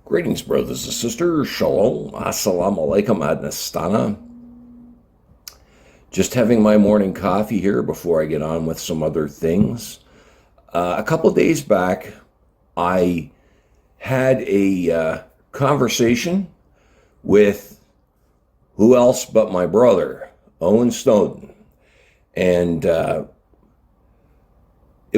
Greetings, brothers and sisters. Shalom. Assalamu alaikum ad nastana. Just having my morning coffee here before I get on with some other things. A couple of days back, I had a conversation with who else but my brother, Owen Snowdon. And it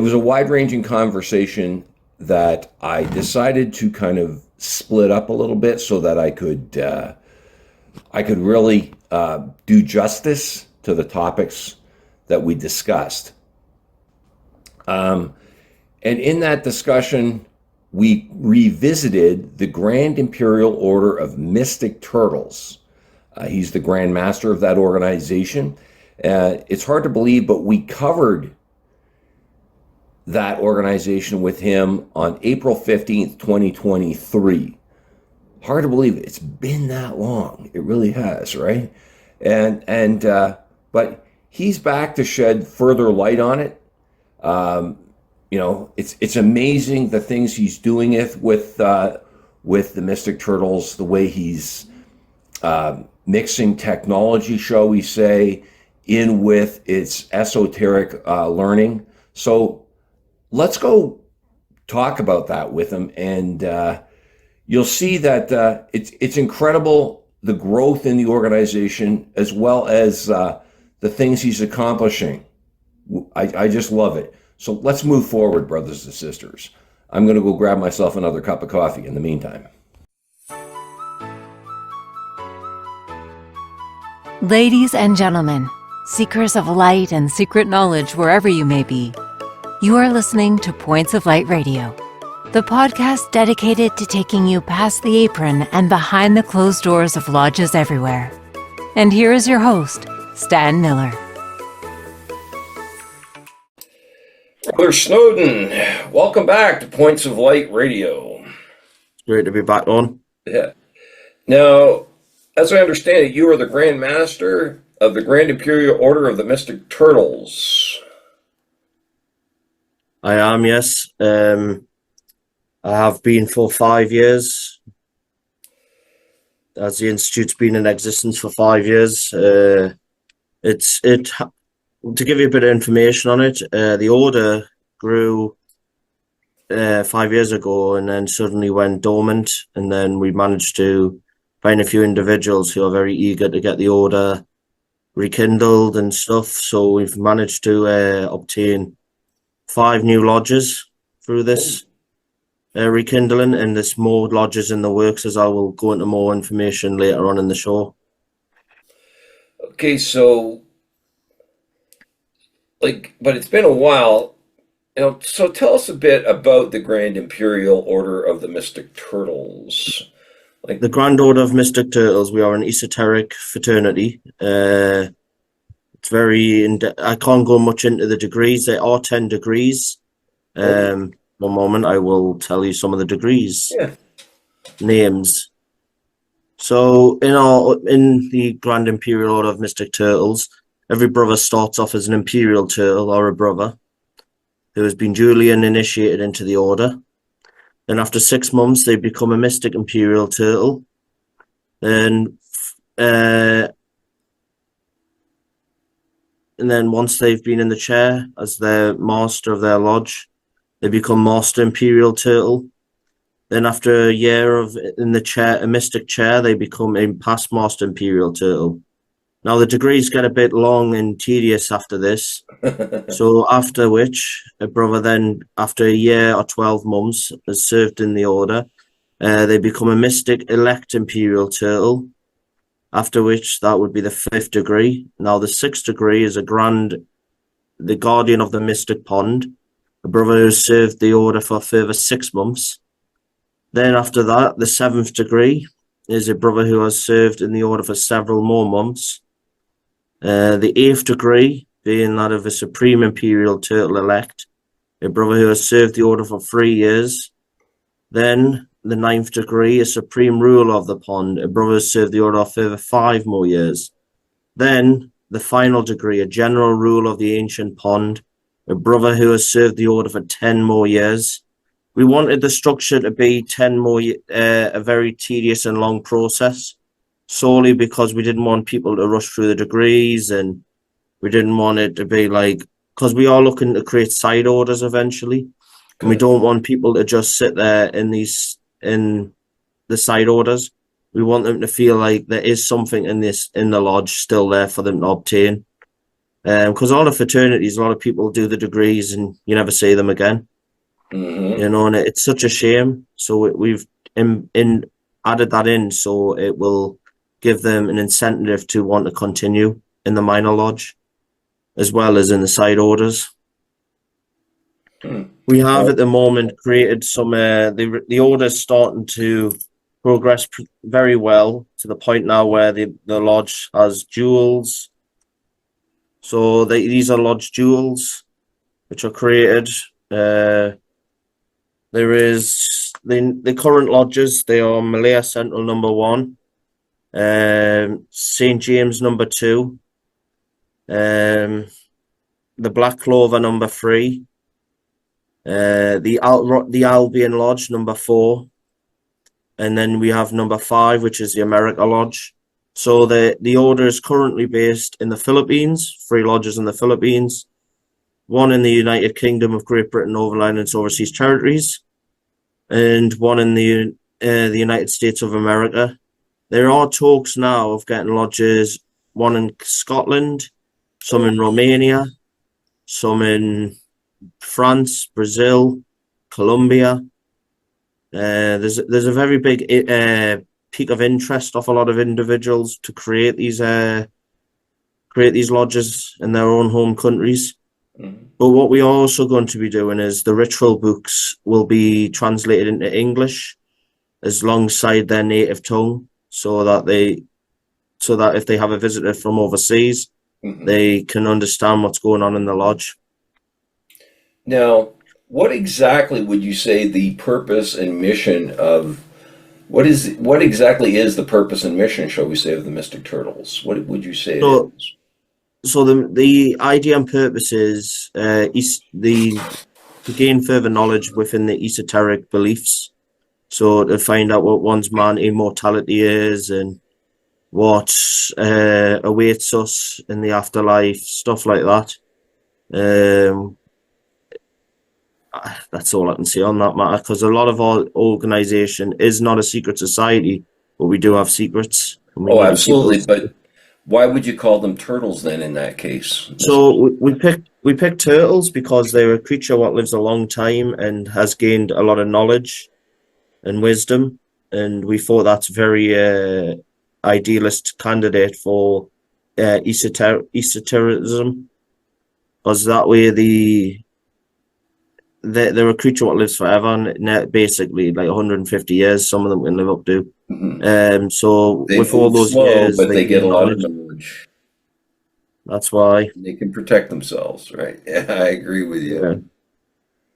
was a wide ranging conversation that I decided to kind of split up a little bit so that I could really do justice to the topics that we discussed. And in that discussion, we revisited the Grand Imperial Order of Mystic Turtles. He's the Grand Master of that organization. It's hard to believe, but we covered that organization with him on April 15th, 2023. Hard to believe it's been that long. It really has, right? But he's back to shed further light on it. It's amazing the things he's doing with the Mystic Turtles, the way he's mixing technology, shall we say, in with its esoteric learning. So let's go talk about that with him, and you'll see that it's incredible, the growth in the organization as well as the things he's accomplishing. I just love it. So let's move forward, brothers and sisters. I'm going to go grab myself another cup of coffee in the meantime. Ladies and gentlemen, seekers of light and secret knowledge wherever you may be, you are listening to Points of Light Radio, the podcast dedicated to taking you past the apron and behind the closed doors of lodges everywhere. And here is your host, Stan Miller. Brother Snowdon, welcome back to Points of Light Radio. It's great to be back on. Yeah. Now, as I understand it, you are the Grand Master of the Grand Imperial Order of the Mystic Turtles. I am, yes. I have been for 5 years, as the Institute's been in existence for 5 years. To give you a bit of information on it, the order grew 5 years ago and then suddenly went dormant, and then we managed to find a few individuals who are very eager to get the order rekindled and stuff. So we've managed to obtain 5 new lodges through this rekindling, and there's more lodges in the works, as I will go into more information later on in the show. Okay, so but it's been a while, so tell us a bit about the Grand Imperial Order of the Mystic Turtles. The Grand Order of Mystic Turtles, we are an esoteric fraternity. It's very I can't go much into the degrees. There are 10 degrees. One moment, I will tell you some of the degrees. Yeah. Names. So in the Grand Imperial Order of Mystic Turtles, every brother starts off as an Imperial Turtle or a brother who has been duly initiated into the order. Then after 6 months, they become a Mystic Imperial Turtle. And then once they've been in the chair as their master of their lodge, they become Master Imperial Turtle. Then after a year in the chair, a Mystic Chair, they become a Past Master Imperial Turtle. Now the degrees get a bit long and tedious after this. So after which, a brother then, after a year or 12 months, has served in the order, they become a Mystic Elect Imperial Turtle. After which, that would be the 5th degree. Now, the 6th degree is the Guardian of the Mystic Pond, a brother who served the order for a further 6 months. Then after that, the 7th degree is a brother who has served in the order for several more months. The 8th degree being that of a Supreme Imperial Turtle Elect, a brother who has served the order for 3 years. Then the 9th degree, a Supreme Ruler of the Pond, a brother who has served the order for further 5 more years. Then the final degree, a General Ruler of the Ancient Pond, a brother who has served the order for 10 more years. we wanted the structure to be 10 more, a very tedious and long process, solely because we didn't want people to rush through the degrees, and we didn't want it to be like, because we are looking to create side orders eventually. And we don't want people to just sit there in the side orders. We want them to feel like there is something in the lodge still there for them to obtain. Because all the fraternities, a lot of people do the degrees and you never see them again. Mm-hmm. And it's such a shame. So we've added that in, so it will give them an incentive to want to continue in the minor lodge, as well as in the side orders. We have at the moment created some. The orders starting to progress very well, to the point now where the lodge has jewels. So these are lodge jewels, which are created. There is the current lodges. They are Malaya Central number 1, St James number 2, the Black Clover number 3, the Albion Lodge number 4, and then we have number 5, which is the America Lodge. So the order is currently based in the Philippines, 3 lodges in the Philippines, 1 in the United Kingdom of Great Britain, Overland and its overseas territories, and 1 in the United States of America. There are talks now of getting lodges, 1 in Scotland, some in Romania, some in France, Brazil, Colombia. There's a very big peak of interest of a lot of individuals to create these lodges in their own home countries. Mm-hmm. But what we are also going to be doing is the ritual books will be translated into English alongside their native tongue, so that if they have a visitor from overseas, mm-hmm. they can understand what's going on in the lodge. Now, what exactly would you say the purpose and mission of what exactly is the purpose and mission, shall we say, of the Mystic Turtles? What would you say it is? So the idea and purpose is to gain further knowledge within the esoteric beliefs. So to find out what one's man immortality is and what awaits us in the afterlife, stuff like that. That's all I can say on that matter, because a lot of our organisation is not a secret society, but we do have secrets. Oh, absolutely. But why would you call them turtles then in that case? So we picked turtles because they're a creature that lives a long time and has gained a lot of knowledge and wisdom, and we thought that's very idealist candidate for esotericism, because that way they're a creature that lives forever, and basically like 150 years. Some of them can live up to. Mm-hmm. So they with all those slow, years, but they get a lot of knowledge. That's why they can protect themselves, right? Yeah, I agree with you. Yeah.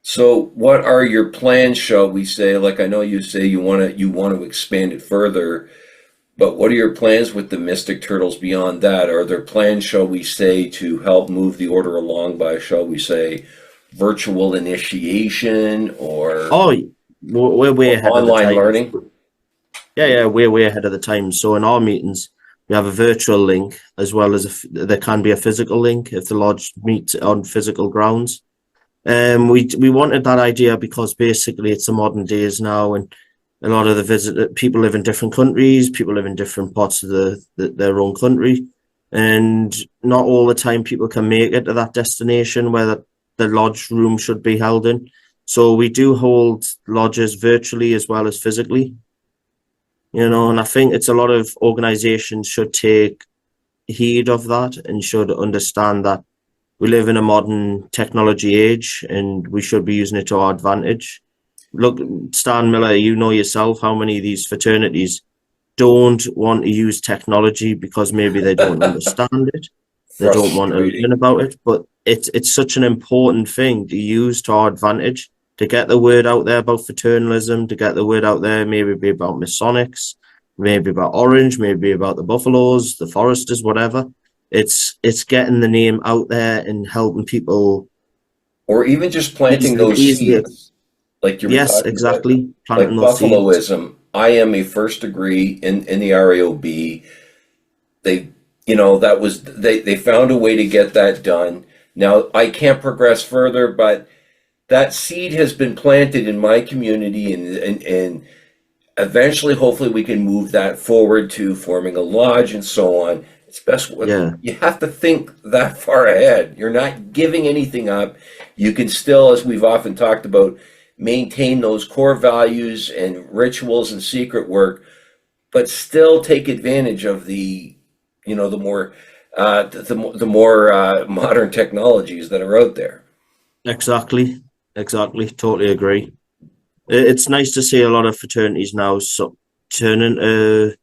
So, what are your plans, shall we say? Like, I know you say you want to expand it further, but what are your plans with the Mystic Turtles beyond that? Are there plans, shall we say, to help move the order along by, shall we say, virtual initiation or we're way ahead of the time. Online learning? Yeah, we're way ahead of the time. So in our meetings, we have a virtual link as well as there can be a physical link if the lodge meets on physical grounds. We wanted that idea because basically it's the modern days now, and a lot of the people live in different countries, people live in different parts of their own country, and not all the time people can make it to that destination where the lodge room should be held in. So we do hold lodges virtually as well as physically, and I think it's a lot of organizations should take heed of that and should understand that we live in a modern technology age and we should be using it to our advantage. Look, Stan Miller, you know yourself how many of these fraternities don't want to use technology because maybe they don't understand it. They don't want to learn about it, but it's such an important thing to use to our advantage, to get the word out there about fraternalism, to get the word out there, maybe be about Masonics, maybe about Orange, maybe about the Buffaloes, the Foresters, whatever. It's getting the name out there and helping people. Or even just planting those seeds. like you were Yes, talking about, exactly. Planting like those seeds. Buffaloism. I am a first degree in the RAOB. They, that was they found a way to get that done. Now I can't progress further, but that seed has been planted in my community, and eventually, hopefully, we can move that forward to forming a lodge and so on. It's best with Yeah, you have to think that far ahead. You're not giving anything up. You can still, as we've often talked about, maintain those core values and rituals and secret work, but still take advantage of the more the more modern technologies that are out there. exactly. Exactly. Totally agree. It's nice to see a lot of fraternities now turn into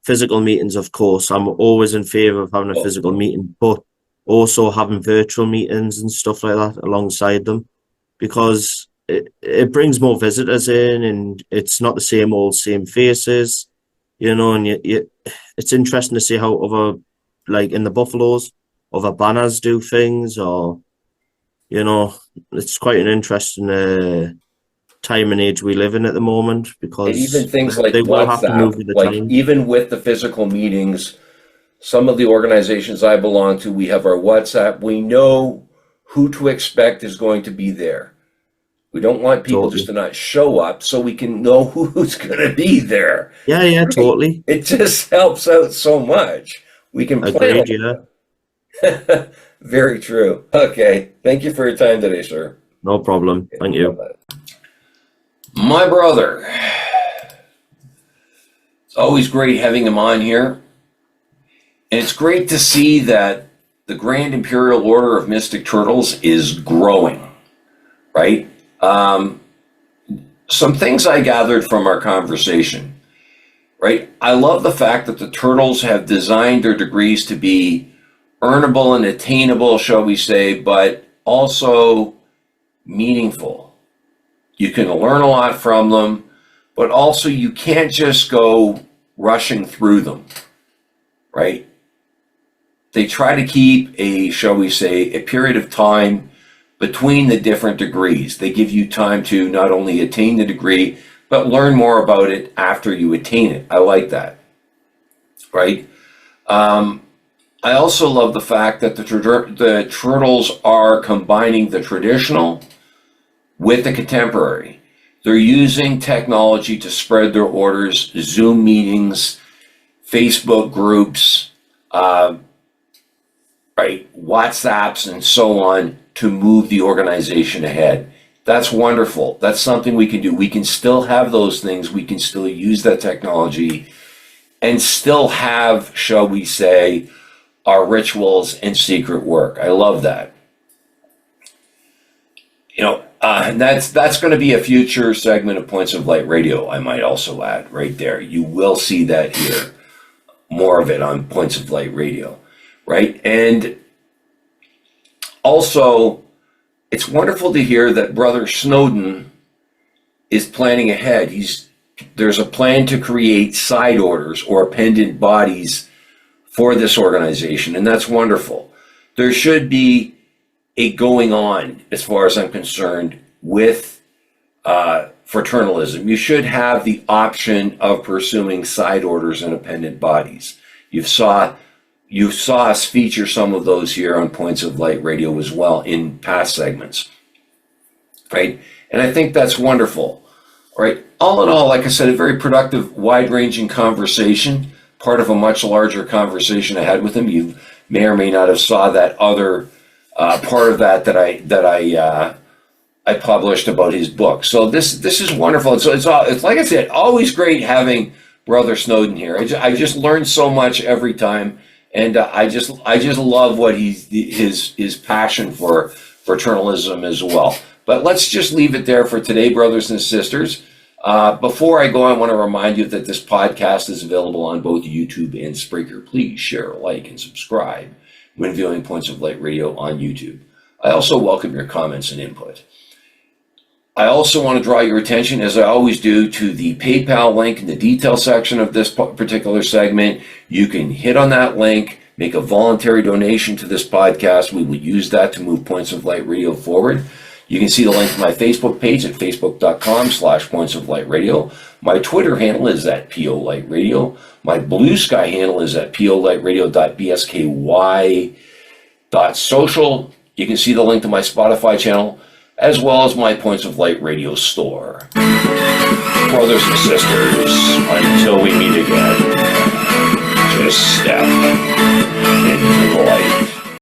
physical meetings, of course. I'm always in favor of having a Oh, physical meeting, but also having virtual meetings and stuff like that alongside them because it brings more visitors in and it's not the same old same faces, and it's interesting to see how other, like in the Buffaloes, other banners do things, or you know it's quite an interesting time and age we live in at the moment and even because things like they will have to move WhatsApp, with the like times. even with the physical meetings, some of the organizations I belong to, we have our WhatsApp. We know who to expect is going to be there. We don't want people just Totally. to not show up, so we can know who's going to be there. Yeah, yeah, Right? totally. It just helps out so much. We can plan Agreed, a yeah. lot. Very true. Okay. Thank you for your time today, sir. No problem. Thank Bye you. bye. My brother. It's always great having him on here. And it's great to see that the Grand Imperial Order of Mystic Turtles is growing, right? Um, some things I gathered from our conversation, right? I love the fact that the Turtles have designed their degrees to be earnable and attainable, shall we say, but also meaningful. You can learn a lot from them, but also you can't just go rushing through them, right? They try to keep a, shall we say, a period of time between the different degrees. They give you time to not only attain the degree, but learn more about it after you attain it. I like that, right? I also love the fact that the turtles are combining the traditional with the contemporary. They're using technology to spread their orders, Zoom meetings, Facebook groups, uh, right, WhatsApps, and so on to move the organization ahead. That's wonderful. That's something we can do. We can still have those things. We can still use that technology and still have, shall we say, our rituals and secret work. I love that. And that's going to be a future segment of Points of Light Radio. I might also add right there. You will see that here, more of it on Points of Light Radio, right? And also, it's wonderful to hear that Brother Snowdon is planning ahead. There's a plan to create side orders or appendant bodies for this organization, and that's wonderful. There should be a going on, as far as I'm concerned, with fraternalism. You should have the option of pursuing side orders and appendant bodies. You saw us feature some of those here on Points of Light Radio as well in past segments, right? And I think that's wonderful, right? All in all, like I said, a very productive, wide-ranging conversation, part of a much larger conversation I had with him. You may or may not have saw that other part of that I published about his book. So this is wonderful. It's like I said, always great having Brother Snowdon here. I just learn so much every time, and I just love what his passion for fraternalism as well. But let's just leave it there for today, brothers and sisters. Before I go, I want to remind you that this podcast is available on both YouTube and Spreaker. Please share, like, and subscribe when viewing Points of Light Radio on YouTube. I also welcome your comments and input. I also want to draw your attention, as I always do, to the PayPal link in the detail section of this particular segment. You can hit on that link, make a voluntary donation to this podcast. We will use that to move Points of Light Radio forward. You can see the link to my Facebook page at facebook.com/pointsoflightradio. My Twitter handle is at POLightRadio. My Bluesky handle is at polightradio.bsky.social. You can see the link to my Spotify channel, as well as my Points of Light Radio store. Brothers and sisters, my name is